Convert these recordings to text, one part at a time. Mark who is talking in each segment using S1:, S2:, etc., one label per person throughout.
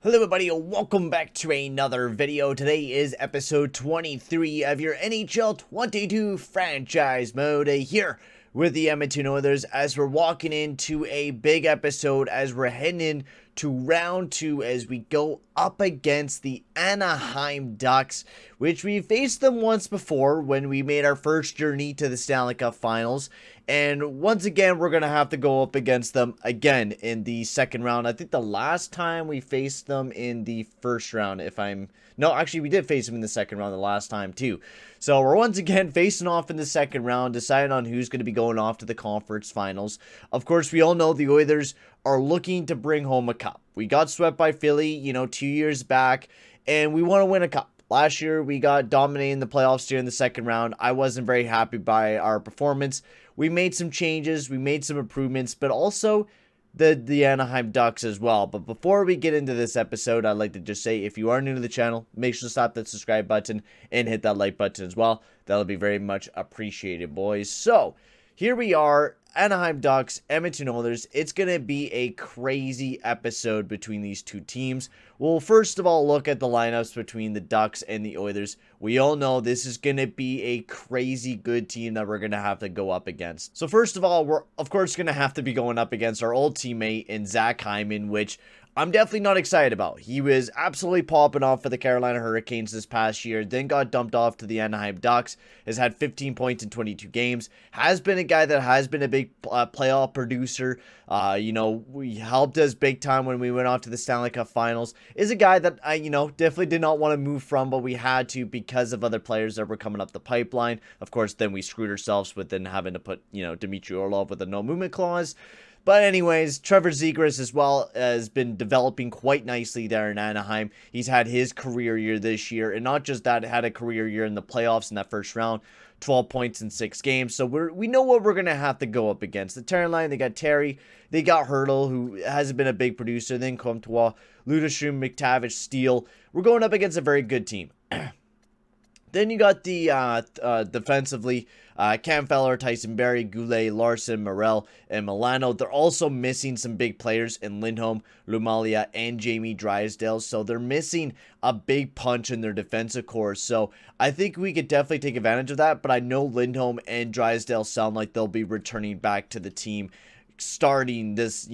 S1: Hello everybody, welcome back to another video. Today is episode 23 of your NHL 22 franchise mode here with the Edmonton Oilers as we're walking into a big episode as we're heading in to round 2 as we go up against the Anaheim Ducks, which we faced them once before when we made our first journey to the Stanley Cup Finals. And once again, we're going to have to go up against them again in the second round. I think the last time we faced them in the first round, no, actually we did face them in the second round the last time too. So we're once again facing off in the second round, deciding on who's going to be going off to the conference finals. Of course, we all know the Oilers are looking to bring home a cup. We got swept by Philly, 2 years back, and we want to win a cup. Last year, we got dominated in the playoffs here in the second round. I wasn't very happy by our performance. We made some changes, we made some improvements, but also the Anaheim Ducks as well. But before we get into this episode, I'd like to just say, if you are new to the channel, make sure to slap that subscribe button and hit that like button as well. That'll be very much appreciated, boys. So, here we are, Anaheim Ducks, Edmonton Oilers. It's going to be a crazy episode between these two teams. We'll first of all look at the lineups between the Ducks and the Oilers. We all know this is going to be a crazy good team that we're going to have to go up against. So first of all, we're of course going to have to be going up against our old teammate in Zach Hyman, which I'm definitely not excited about. He was absolutely popping off for the Carolina Hurricanes this past year, then got dumped off to the Anaheim Ducks, has had 15 points in 22 games, has been a guy that has been a big playoff producer. We helped us big time when we went off to the Stanley Cup Finals. Is a guy that I, definitely did not want to move from, but we had to because of other players that were coming up the pipeline. Of course, then we screwed ourselves with then having to put, Dmitry Orlov with a no movement clause. But anyways, Trevor Zegras as well has been developing quite nicely there in Anaheim. He's had his career year this year, and not just that, had a career year in the playoffs in that first round, 12 points in 6 games. So we know what we're going to have to go up against. The Terran line, they got Terry, they got Hurdle, who hasn't been a big producer, then Comtois, Ludestrom, McTavish, Steele. We're going up against a very good team. Then you got the defensively, Cam Feller, Tyson Barrie, Goulet, Larson, Morel, and Milano. They're also missing some big players in Lindholm, Lumalia, and Jamie Draisaitl. So they're missing a big punch in their defensive core. So I think we could definitely take advantage of that. But I know Lindholm and Draisaitl sound like they'll be returning back to the team starting this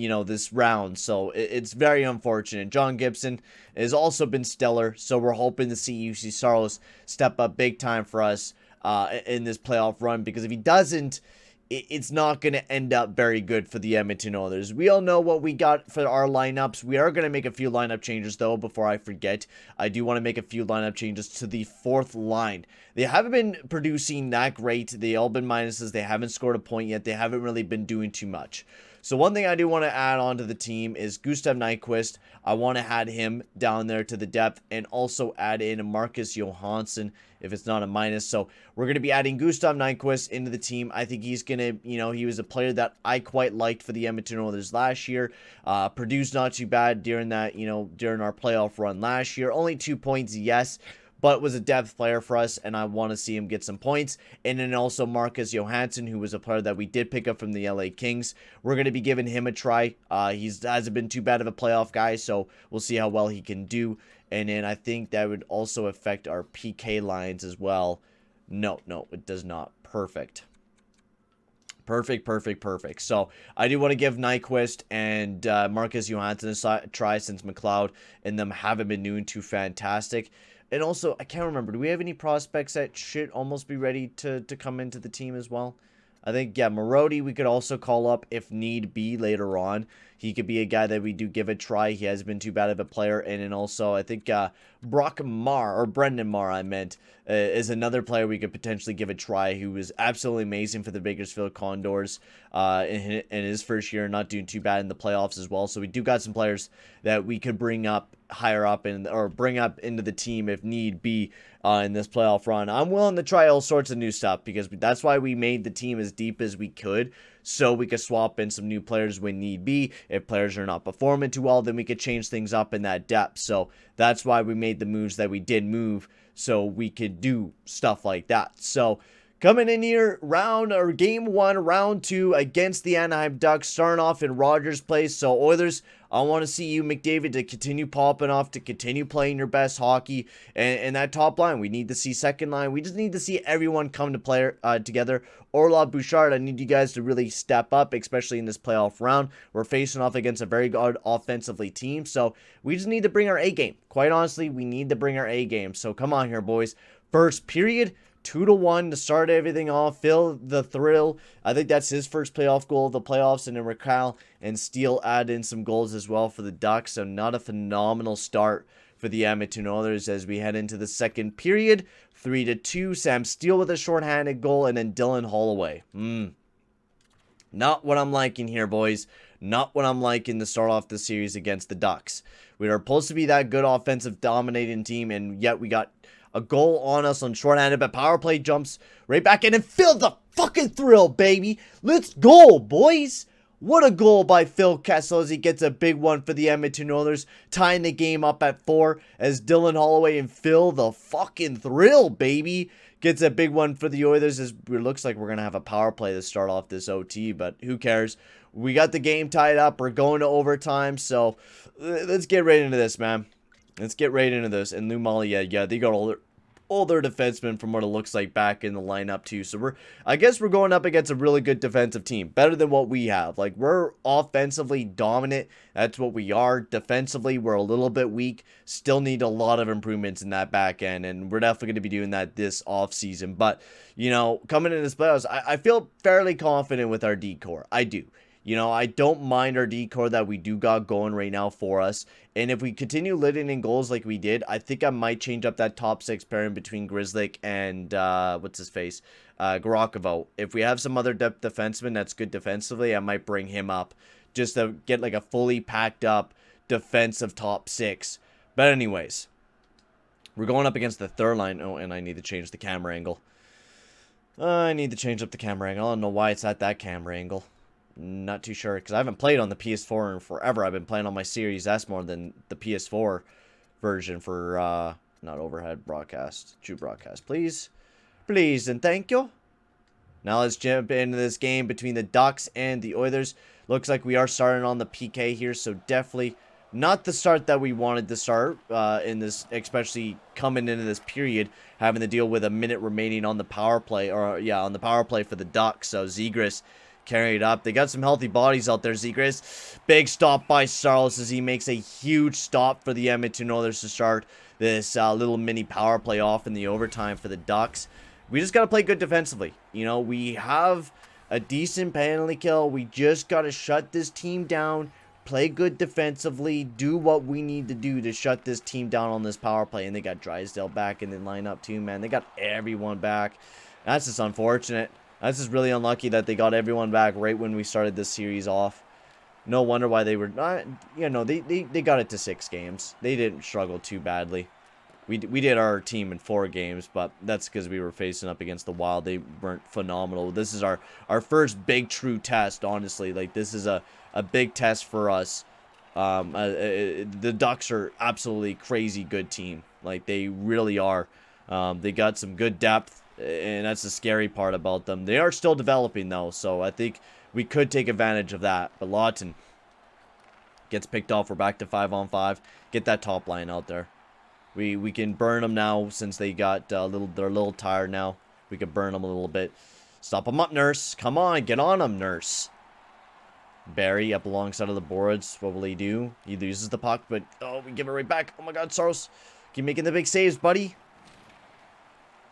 S1: round, so it's very unfortunate. John Gibson has also been stellar, so we're hoping to see UC Saros step up big time for us in this playoff run, because if he doesn't, it's not going to end up very good for the Edmonton Oilers. We all know what we got for our lineups. We are going to make a few lineup changes, though, before I forget. I do want to make a few lineup changes to the fourth line. They haven't been producing that great. They all been minuses. They haven't scored a point yet. They haven't really been doing too much. So one thing I do want to add on to the team is Gustav Nyquist. I want to add him down there to the depth, and also add in Marcus Johansson if it's not a minus. So we're going to be adding Gustav Nyquist into the team. I think he's going to, he was a player that I quite liked for the Edmonton Oilers last year. Produced not too bad during that, during our playoff run last year. Only 2 points, yes, but was a depth player for us, and I want to see him get some points. And then also Marcus Johansson, who was a player that we did pick up from the LA Kings. We're going to be giving him a try. He hasn't been too bad of a playoff guy, so we'll see how well he can do. And then I think that would also affect our PK lines as well. No, it does not. Perfect. Perfect. So I do want to give Nyquist and Marcus Johansson a try, since McLeod and them haven't been doing too fantastic. And also, I can't remember, do we have any prospects that should almost be ready to come into the team as well? I think, yeah, Marody we could also call up if need be later on. He could be a guy that we do give a try. He hasn't been too bad of a player. And then also, I think Brendan Marr, is another player we could potentially give a try, who was absolutely amazing for the Bakersfield Condors in his first year, not doing too bad in the playoffs as well. So we do got some players that we could bring up higher up or bring up into the team if need be in this playoff run. I'm willing to try all sorts of new stuff, because that's why we made the team as deep as we could, so we could swap in some new players when need be. If players are not performing too well, then we could change things up in that depth. So that's why we made the moves that we did move, so we could do stuff like that. So Coming in here, game 1, round 2 against the Anaheim Ducks, starting off in Rogers Place. So Oilers, I want to see you, McDavid, to continue popping off, to continue playing your best hockey. And that top line, we need to see second line. We just need to see everyone come to play together. Orlov, Bouchard, I need you guys to really step up, especially in this playoff round. We're facing off against a very good offensively team, so we just need to bring our A game. Quite honestly, we need to bring our A game. So come on here, boys. First period, 2-1 to start everything off. Feel the thrill. I think that's his first playoff goal of the playoffs. And then Raquel and Steele add in some goals as well for the Ducks. So not a phenomenal start for the Edmonton Oilers as we head into the second period. 3-2. Sam Steele with a shorthanded goal. And then Dylan Holloway. Not what I'm liking here, boys. Not what I'm liking to start off the series against the Ducks. We are supposed to be that good offensive dominating team. And yet we got a goal on us on shorthanded, but power play jumps right back in and feel the fucking thrill, baby. Let's go, boys. What a goal by Phil Kessel as he gets a big one for the Edmonton Oilers, tying the game up at 4 as Dylan Holloway and Phil the fucking thrill, baby, gets a big one for the Oilers. As it looks like we're going to have a power play to start off this OT, but who cares? We got the game tied up. We're going to overtime, so let's get right into this, man. Let's get right into this. And Lou Molly, yeah, they got all their defensemen from what it looks like back in the lineup too. So I guess we're going up against a really good defensive team. Better than what we have. Like, we're offensively dominant. That's what we are. Defensively, we're a little bit weak. Still need a lot of improvements in that back end. And we're definitely going to be doing that this offseason. But, you know, coming into this playoffs, I feel fairly confident with our D-core. I do. You know, I don't mind our D-core that we do got going right now for us. And if we continue letting in goals like we did, I think I might change up that top 6 pairing between Grzelcyk and, Garakovo. If we have some other depth defenseman that's good defensively, I might bring him up just to get like a fully packed up defensive top 6. But anyways, we're going up against the third line. Oh, and I need to change the camera angle. I need to change up the camera angle. I don't know why it's at that camera angle. Not too sure, because I haven't played on the PS4 in forever. I've been playing on my Series S more than the PS4 version for, not overhead broadcast, true broadcast. Please, please, and thank you. Now let's jump into this game between the Ducks and the Oilers. Looks like we are starting on the PK here, so definitely not the start that we wanted to start in this, especially coming into this period, having to deal with a minute remaining on the power play, on the power play for the Ducks. So Zegras carried up. They got some healthy bodies out there. Zegras, big stop by Saros as he makes a huge stop for the Edmonton Oilers to start this little mini power play off in the overtime for the Ducks. We just got to play good defensively. You know, we have a decent penalty kill. We just got to shut this team down, play good defensively, do what we need to do to shut this team down on this power play. And they got Draisaitl back in the lineup too, man. They got everyone back. That's just unfortunate. That's just really unlucky that they got everyone back right when we started this series off. No wonder why they were not, you know, they got it to 6 games. They didn't struggle too badly. We did our team in 4 games, but that's because we were facing up against the Wild. They weren't phenomenal. This is our first big true test, honestly. Like, this is a big test for us. The Ducks are absolutely crazy good team. Like, they really are. They got some good depth. And that's the scary part about them. They are still developing, though, so I think we could take advantage of that. But Lawton gets picked off. We're back to 5-on-5. Get that top line out there. We can burn them now since they got they're a little tired now. We could burn them a little bit. Stop them up, Nurse. Come on, get on them, Nurse. Barry up alongside of the boards. What will he do? He loses the puck, but oh, we give it right back. Oh my God, Saros, keep making the big saves, buddy.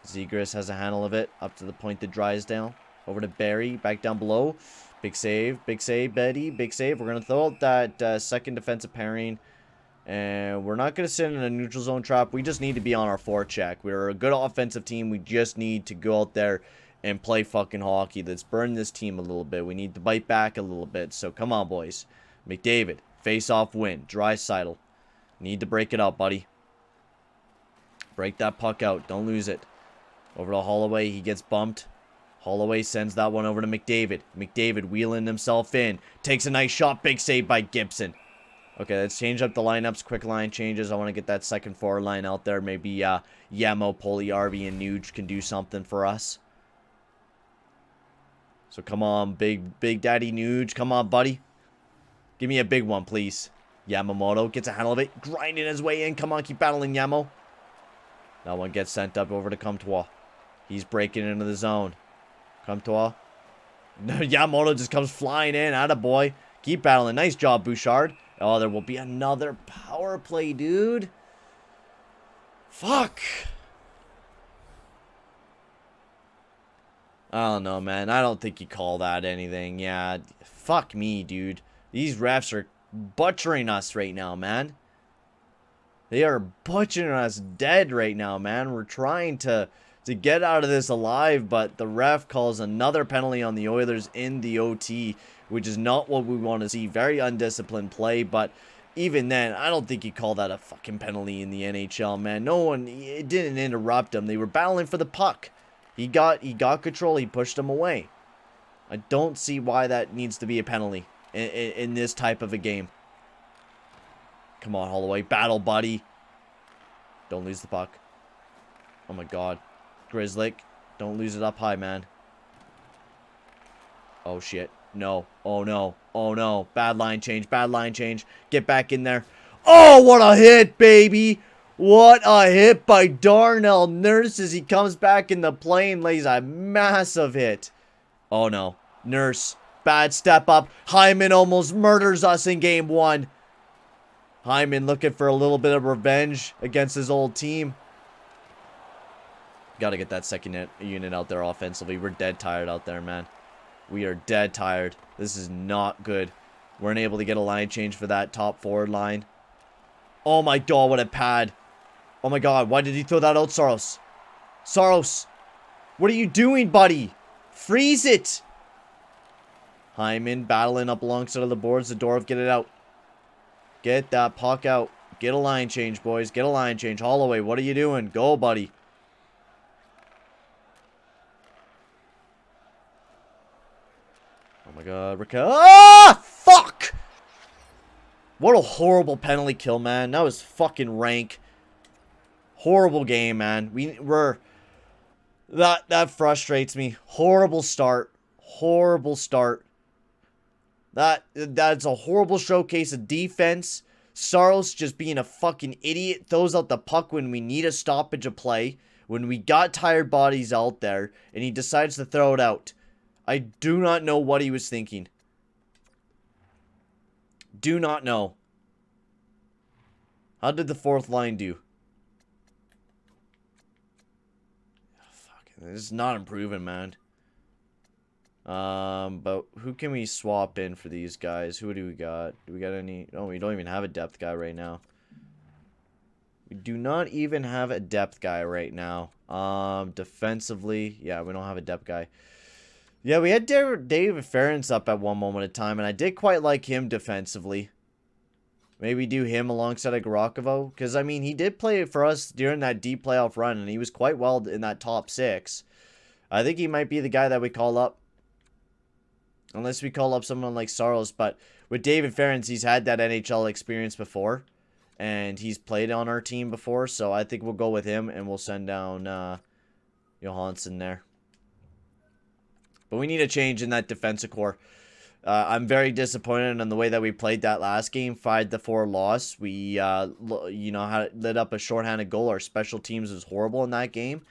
S1: Zegras has a handle of it. Up to the point to Draisaitl. Over to Barry. Back down below. Big save, Betty. Big save. We're going to throw out that second defensive pairing. And we're not going to sit in a neutral zone trap. We just need to be on our forecheck. We're a good offensive team. We just need to go out there and play fucking hockey. Let's burn this team a little bit. We need to bite back a little bit. So come on, boys. McDavid. Face-off win. Draisaitl. Need to break it out, buddy. Break that puck out. Don't lose it. Over to Holloway. He gets bumped. Holloway sends that one over to McDavid. McDavid wheeling himself in. Takes a nice shot. Big save by Gibson. Okay, let's change up the lineups. Quick line changes. I want to get that second forward line out there. Maybe Yamo, Puliarvi, and Nuge can do something for us. So come on, big daddy Nuge. Come on, buddy. Give me a big one, please. Yamamoto gets a handle of it. Grinding his way in. Come on, keep battling, Yamo. That one gets sent up over to Comtois. He's breaking into the zone. Comtois. Yamamoto just comes flying in. Attaboy. Keep battling. Nice job, Bouchard. Oh, there will be another power play, dude. Fuck. I don't know, man. I don't think you call that anything. Yeah, fuck me, dude. These refs are butchering us right now, man. They are butchering us dead right now, man. We're trying to get out of this alive, but the ref calls another penalty on the Oilers in the OT, which is not what we want to see. Very undisciplined play, but even then, I don't think you call that a fucking penalty in the NHL, man. No one, it didn't interrupt them. They were battling for the puck. He got control. He pushed them away. I don't see why that needs to be a penalty in this type of a game. Come on, Holloway. Battle, buddy. Don't lose the puck. Oh, my God. Grizzlick. Don't lose it up high, man. Oh, shit. No. Oh, no. Oh, no. Bad line change. Bad line change. Get back in there. Oh, what a hit, baby. What a hit by Darnell Nurse as he comes back in the play and lays a massive hit. Oh, no. Nurse. Bad step up. Hyman almost murders us in game one. Hyman looking for a little bit of revenge against his old team. Got to get that second unit out there offensively. We're dead tired out there, man. We are dead tired. This is not good. Weren't able to get a line change for that top forward line. Oh my God, what a pad. Oh my God, why did he throw that out, Saros? Saros, what are you doing, buddy? Freeze it. Hyman battling up alongside of the boards. Zadorov, get it out. Get that puck out. Get a line change, boys. Get a line change. Holloway, what are you doing? Go, buddy. Oh my God, Raquel. Ah, fuck! What a horrible penalty kill, man. That was fucking rank. Horrible game, man. That frustrates me. Horrible start. Horrible start. That's a horrible showcase of defense. Saros just being a fucking idiot. Throws out the puck when we need a stoppage of play. When we got tired bodies out there. And he decides to throw it out. I do not know what he was thinking. Do not know. How did the fourth line do? Fuck, this is not improving, man. But who can we swap in for these guys? Who do we got? Do we got any? Oh, we don't even have a depth guy right now. We do not even have a depth guy right now. Defensively, yeah, we don't have a depth guy. Yeah, we had David Ferentz up at one moment in time, and I did quite like him defensively. Maybe do him alongside of Garakovo, because, I mean, he did play for us during that deep playoff run, and he was quite well in that top six. I think he might be the guy that we call up. Unless we call up someone like Saros, but with David Ferentz, he's had that NHL experience before, and he's played on our team before, so I think we'll go with him, and we'll send down Johansson there. But we need a change in that defensive core. I'm very disappointed in the way that we played that last game. 5-4 loss. We, you know, lit up a shorthanded goal. Our special teams was horrible in that game.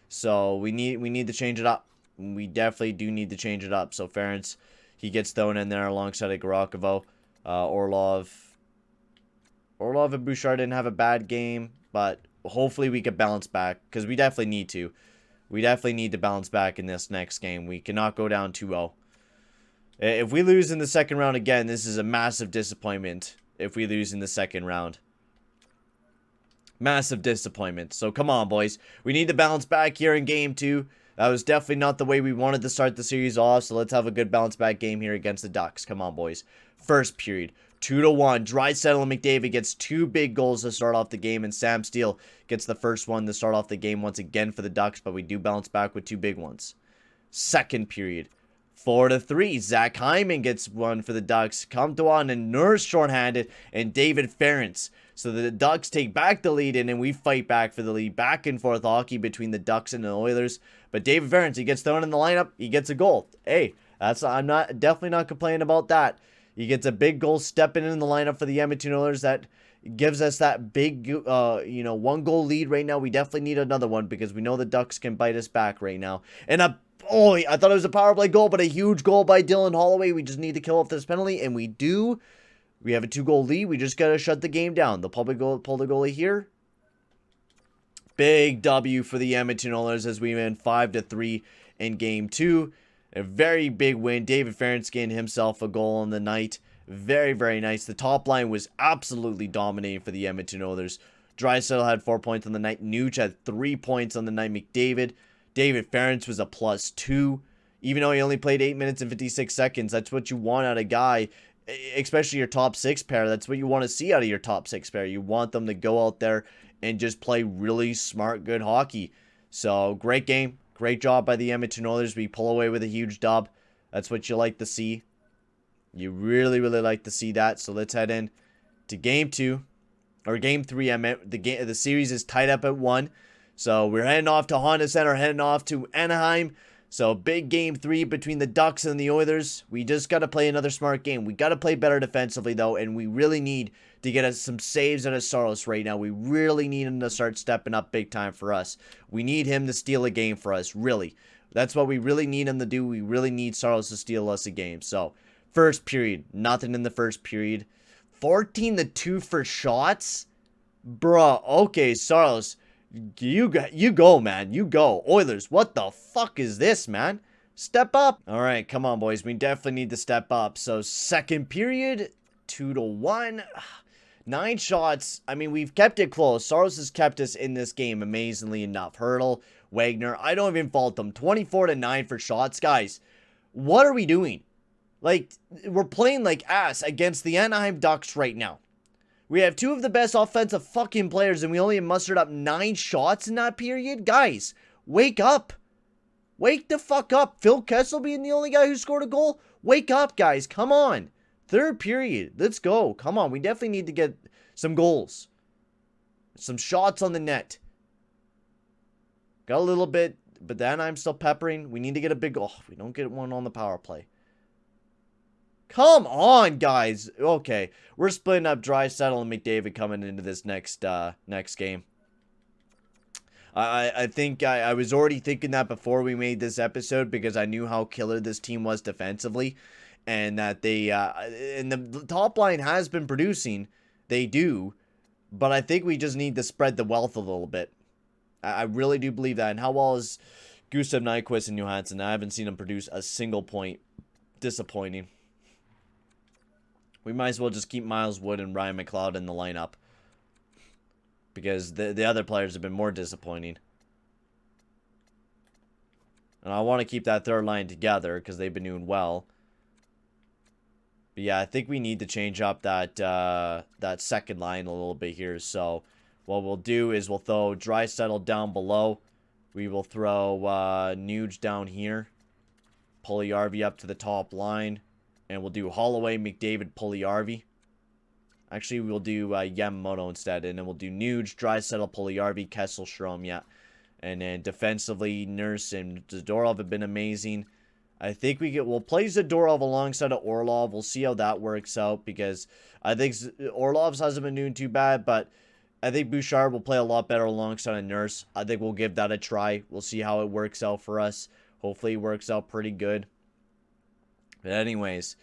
S1: So we need to change it up. We definitely do need to change it up. So Ferentz, he gets thrown in there alongside of Garakovo. Orlov and Bouchard didn't have a bad game, but hopefully we could bounce back because we definitely need to. We definitely need to bounce back in this next game. We cannot go down 2-0. If we lose in the second round again, this is a massive disappointment if we lose in the second round. Massive disappointment. So come on, boys. We need to bounce back here in game 2. That was definitely not the way we wanted to start the series off, so let's have a good bounce back game here against the Ducks. Come on, boys. First period, 2-1. Draisaitl and McDavid gets 2 big goals to start off the game, and Sam Steele gets the first one to start off the game once again for the Ducks, but we do bounce back with 2 big ones. Second period, 4-3. Zach Hyman gets one for the Ducks. Comtois and Nurse shorthanded, and David Ferentz. So the Ducks take back the lead, and then we fight back for the lead. Back and forth hockey between the Ducks and the Oilers. But David Ferentz, he gets thrown in the lineup. He gets a goal. Hey, I'm definitely not complaining about that. He gets a big goal stepping in the lineup for the Edmonton Oilers. That gives us that big, 1-goal lead right now. We definitely need another one because we know the Ducks can bite us back right now. And I thought it was a power play goal, but a huge goal by Dylan Holloway. We just need to kill off this penalty, and we do. We have a 2-goal lead. We just got to shut the game down. The public goal, pull the goalie here. Big W for the Edmonton Oilers as we win 5-3 in Game 2. A very big win. David Ferentz getting himself a goal on the night. Very, very nice. The top line was absolutely dominating for the Edmonton Oilers. Draisaitl had 4 points on the night. Nuge had 3 points on the night. McDavid. David Ferentz was a +2. Even though he only played 8 minutes and 56 seconds. That's what you want out of a guy. Especially your top 6 pair. That's what you want to see out of your top 6 pair. You want them to go out there and just play really smart, good hockey. So, great game. Great job by the Edmonton Oilers. We pull away with a huge dub. That's what you like to see. You really, really like to see that. So let's head in to Game 2. Or Game 3, I meant. The series is tied up at 1. So we're heading off to Honda Center, heading off to Anaheim. So big Game 3 between the Ducks and the Oilers. We just got to play another smart game. We got to play better defensively, though. And we really need to get us some saves out of Saros right now. We really need him to start stepping up big time for us. We need him to steal a game for us, really. That's what we really need him to do. We really need Saros to steal us a game. So, first period. Nothing in the first period. 14-2 for shots? Bruh, okay, Saros. You go, man. You go. Oilers, what the fuck is this, man? Step up. All right, come on, boys. We definitely need to step up. So, second period, 2-1. 9 shots. I mean, we've kept it close. Saros has kept us in this game amazingly enough. Hurdle, Wagner, I don't even fault them. 24-9 for shots. Guys, what are we doing? Like, we're playing like ass against the Anaheim Ducks right now. We have 2 of the best offensive fucking players, and we only mustered up 9 shots in that period? Guys, wake up. Wake the fuck up. Phil Kessel being the only guy who scored a goal? Wake up, guys. Come on. Third period. Let's go. Come on. We definitely need to get some goals. Some shots on the net. Got a little bit, but then I'm still peppering. We need to get a big goal. Oh, we don't get one on the power play. Come on, guys. Okay. We're splitting up Draisaitl and McDavid coming into this next game. I think I was already thinking that before we made this episode because I knew how killer this team was defensively. And that they, and the top line has been producing. They do. But I think we just need to spread the wealth a little bit. I really do believe that. And how well is Gustav Nyquist and Johansson? I haven't seen them produce a single point. Disappointing. We might as well just keep Miles Wood and Ryan McLeod in the lineup. Because the other players have been more disappointing. And I want to keep that third line together because they've been doing well. But yeah, I think we need to change up that second line a little bit here. So what we'll do is we'll throw Draisaitl down below. We will throw Nuge down here. Puljujarvi up to the top line. And we'll do Holloway, McDavid, Puljujarvi. Actually, we'll do Yamamoto instead. And then we'll do Nuge, Draisaitl, Puljujarvi, Kessel, Strome, yeah. And then defensively, Nurse and Zadorov have been amazing. I think we'll play Zadorov alongside of Orlov. We'll see how that works out because I think Orlov's hasn't been doing too bad, but I think Bouchard will play a lot better alongside of Nurse. I think we'll give that a try. We'll see how it works out for us. Hopefully it works out pretty good. But anyways,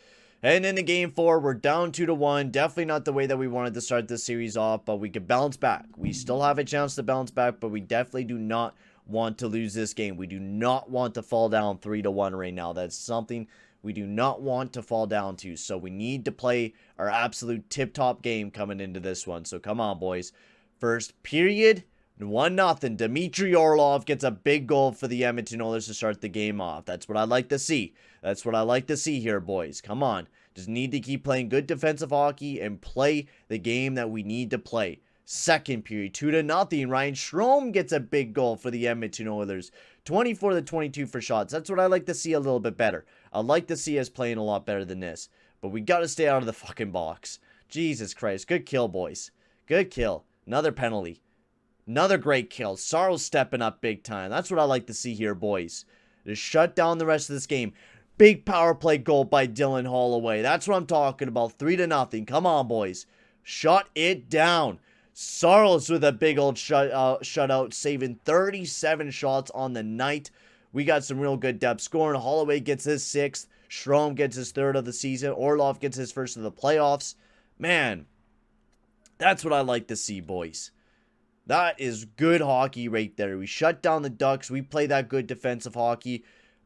S1: heading into Game 4, we're down 2-1. Definitely not the way that we wanted to start this series off, but we could bounce back. We still have a chance to bounce back, but we definitely do not want to lose this game. We do not want to fall down 3-1 right now. That's something we do not want to fall down to. So we need to play our absolute tip-top game coming into this one. So come on, boys. First period, 1-0. Dmitry Orlov gets a big goal for the Edmonton Oilers to start the game off. That's what I like to see. That's what I like to see here, boys. Come on. Just need to keep playing good defensive hockey and play the game that we need to play. Second period, 2-0. Ryan Strome gets a big goal for the Edmonton Oilers. 24-22 for shots. That's what I like to see a little bit better. I like to see us playing a lot better than this. But we got to stay out of the fucking box. Jesus Christ. Good kill, boys. Good kill. Another penalty. Another great kill. Saros stepping up big time. That's what I like to see here, boys. Just shut down the rest of this game. Big power play goal by Dylan Holloway. That's what I'm talking about. 3-0. Come on, boys. Shut it down. Saros with a big old shutout, saving 37 shots on the night. We got some real good depth scoring. Holloway gets his 6th. Strome gets his 3rd of the season. Orlov gets his 1st of the playoffs. Man, that's what I like to see, boys. That is good hockey right there. We shut down the Ducks. We play that good defensive hockey.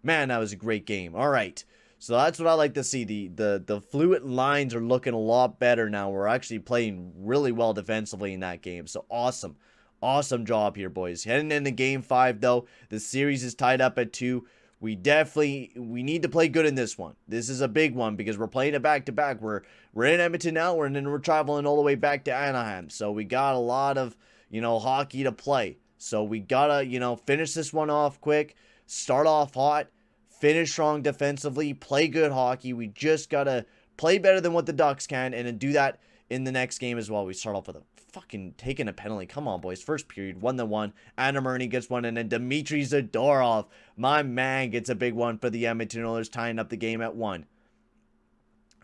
S1: Man, that was a great game. All right. So that's what I like to see. The fluid lines are looking a lot better now. We're actually playing really well defensively in that game. So awesome. Awesome job here, boys. Heading into game 5, though. The series is tied up at 2. We need to play good in this one. This is a big one because we're playing it back-to-back. We're in Edmonton now, and then we're traveling all the way back to Anaheim. So we got a lot of, hockey to play. So we gotta, finish this one off quick. Start off hot. Finish strong defensively. Play good hockey. We just gotta play better than what the Ducks can, and then do that in the next game as well. We start off with a fucking taking a penalty. Come on, boys. First period, 1-1. Adam Ernie gets one, and then Dmitry Orlov, my man, gets a big one for the Edmonton Oilers, tying up the game at 1.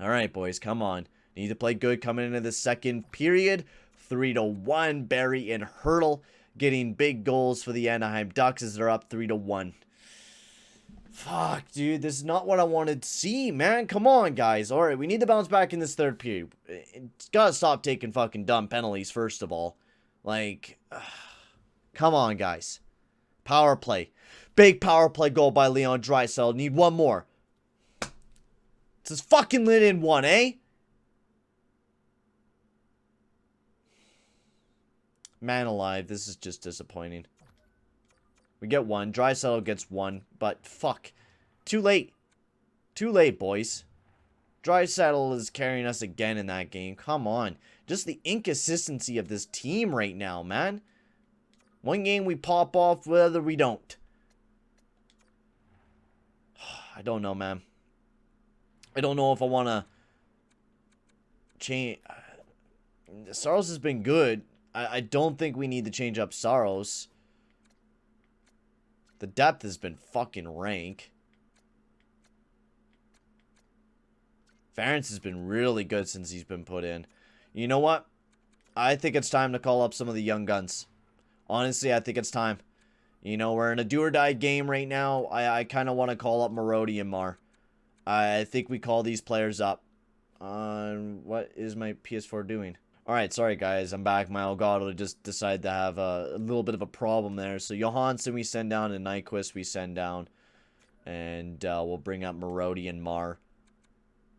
S1: All right, boys, come on. Need to play good coming into the second period. 3-1. Barry and Hurdle getting big goals for the Anaheim Ducks as they're up 3-1. Fuck, dude. This is not what I wanted to see, man. Come on, guys. All right, we need to bounce back in this third period. It's gotta stop taking fucking dumb penalties, first of all. Come on, guys. Power play. Big power play goal by Leon Draisaitl. Need one more. It's just fucking lit in one, eh? Man alive, this is just disappointing. We get one. Draisaitl gets one. But fuck. Too late. Too late, boys. Draisaitl is carrying us again in that game. Come on. Just the inconsistency of this team right now, man. One game we pop off, whether we don't. I don't know, man. I don't know if I want to change. Saros has been good. I don't think we need to change up Saros. The depth has been fucking rank. Ferentz has been really good since he's been put in. You know what? I think it's time to call up some of the young guns. Honestly, I think it's time. We're in a do-or-die game right now. I kind of want to call up Marody and Mar. I think we call these players up. What is my PS4 doing? Alright, sorry guys, I'm back. My Elgato just decided to have a little bit of a problem there. So Johansson we send down, and Nyquist we send down. And we'll bring up Marody and Mar.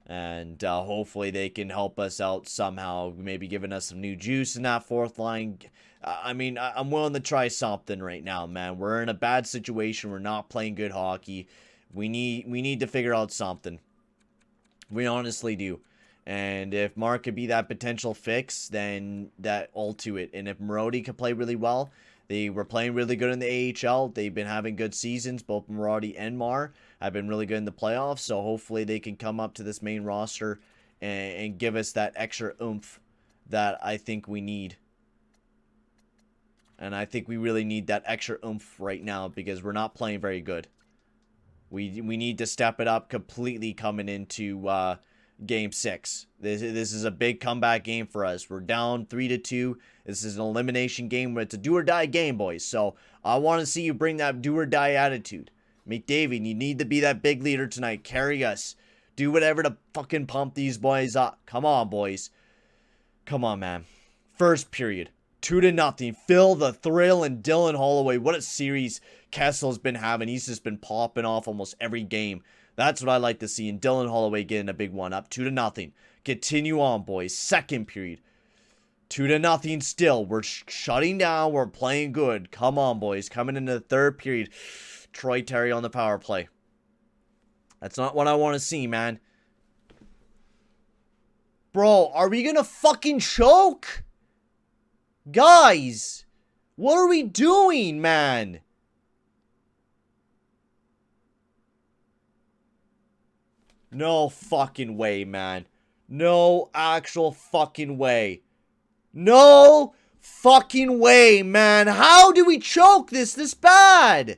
S1: And hopefully they can help us out somehow. Maybe giving us some new juice in that fourth line. I'm willing to try something right now, man. We're in a bad situation. We're not playing good hockey. We need to figure out something. We honestly do. And if Mark could be that potential fix, then that all to it. And if Marody could play really well, they were playing really good in the AHL. They've been having good seasons. Both Marody and Mar have been really good in the playoffs. So hopefully they can come up to this main roster and give us that extra oomph that I think we need. And I think we really need that extra oomph right now because we're not playing very good. We need to step it up completely coming into Game 6. This is a big comeback game for us. We're down 3-2. This is an elimination game. It's a do-or-die game, boys. So I want to see you bring that do-or-die attitude. McDavid, you need to be that big leader tonight. Carry us. Do whatever to fucking pump these boys up. Come on, boys. Come on, man. First period. 2-0. Phil the Thrill and Dylan Holloway. What a series Kessel's been having. He's just been popping off almost every game. That's what I like to see. And Dylan Holloway getting a big one up. 2-0. Continue on, boys. Second period. 2-0 still. We're shutting down. We're playing good. Come on, boys. Coming into the third period. Troy Terry on the power play. That's not what I want to see, man. Bro, are we going to fucking choke? Guys, what are we doing, man? No fucking way, man. No actual fucking way. No fucking way, man. How do we choke this bad?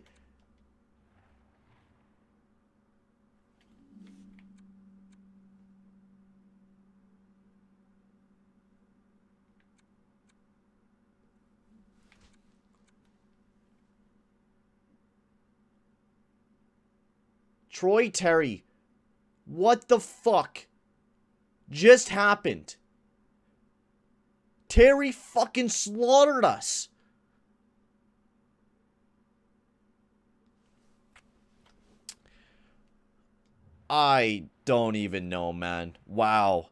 S1: Troy Terry. What the fuck just happened? Terry fucking slaughtered us. I don't even know, man. Wow.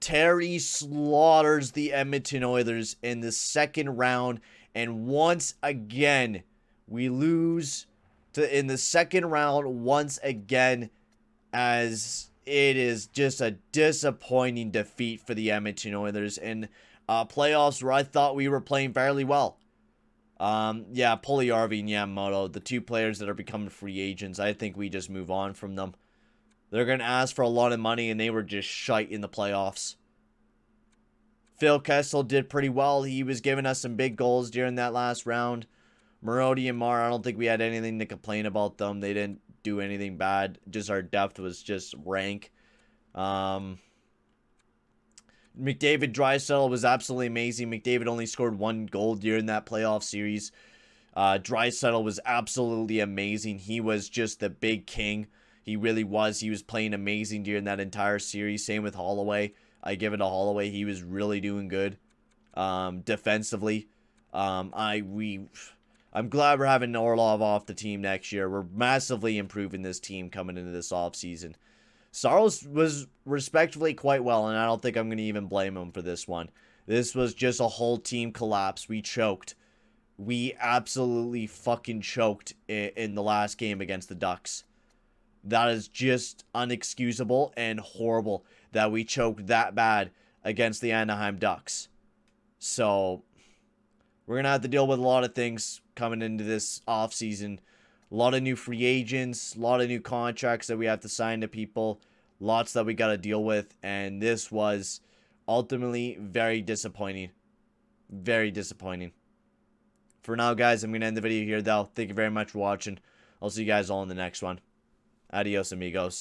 S1: Terry slaughters the Edmonton Oilers in the second round. And once again, we lose in the second round once again, as it is just a disappointing defeat for the Edmonton Oilers in playoffs where I thought we were playing fairly well. Yeah, Puljujärvi and Yamamoto, the two players that are becoming free agents, I think we just move on from them. They're going to ask for a lot of money, and they were just shite in the playoffs. Phil Kessel did pretty well. He was giving us some big goals during that last round. Marody and Marr, I don't think we had anything to complain about them. They didn't do anything bad. Just our depth was just rank. McDavid Draisaitl was absolutely amazing. McDavid only scored 1 goal during that playoff series. Draisaitl was absolutely amazing. He was just the big king. He really was. He was playing amazing during that entire series. Same with Holloway. I give it to Holloway. He was really doing good defensively. I'm glad we're having Orlov off the team next year. We're massively improving this team coming into this offseason. Saros was respectively quite well, and I don't think I'm going to even blame him for this one. This was just a whole team collapse. We choked. We absolutely fucking choked in the last game against the Ducks. That is just unexcusable and horrible that we choked that bad against the Anaheim Ducks. So, we're going to have to deal with a lot of things coming into this offseason. A lot of new free agents, a lot of new contracts that we have to sign to people, lots that we got to deal with, and this was ultimately very disappointing. Very disappointing. For now, guys, I'm going to end the video here, though. Thank you very much for watching. I'll see you guys all in the next one. Adios, amigos.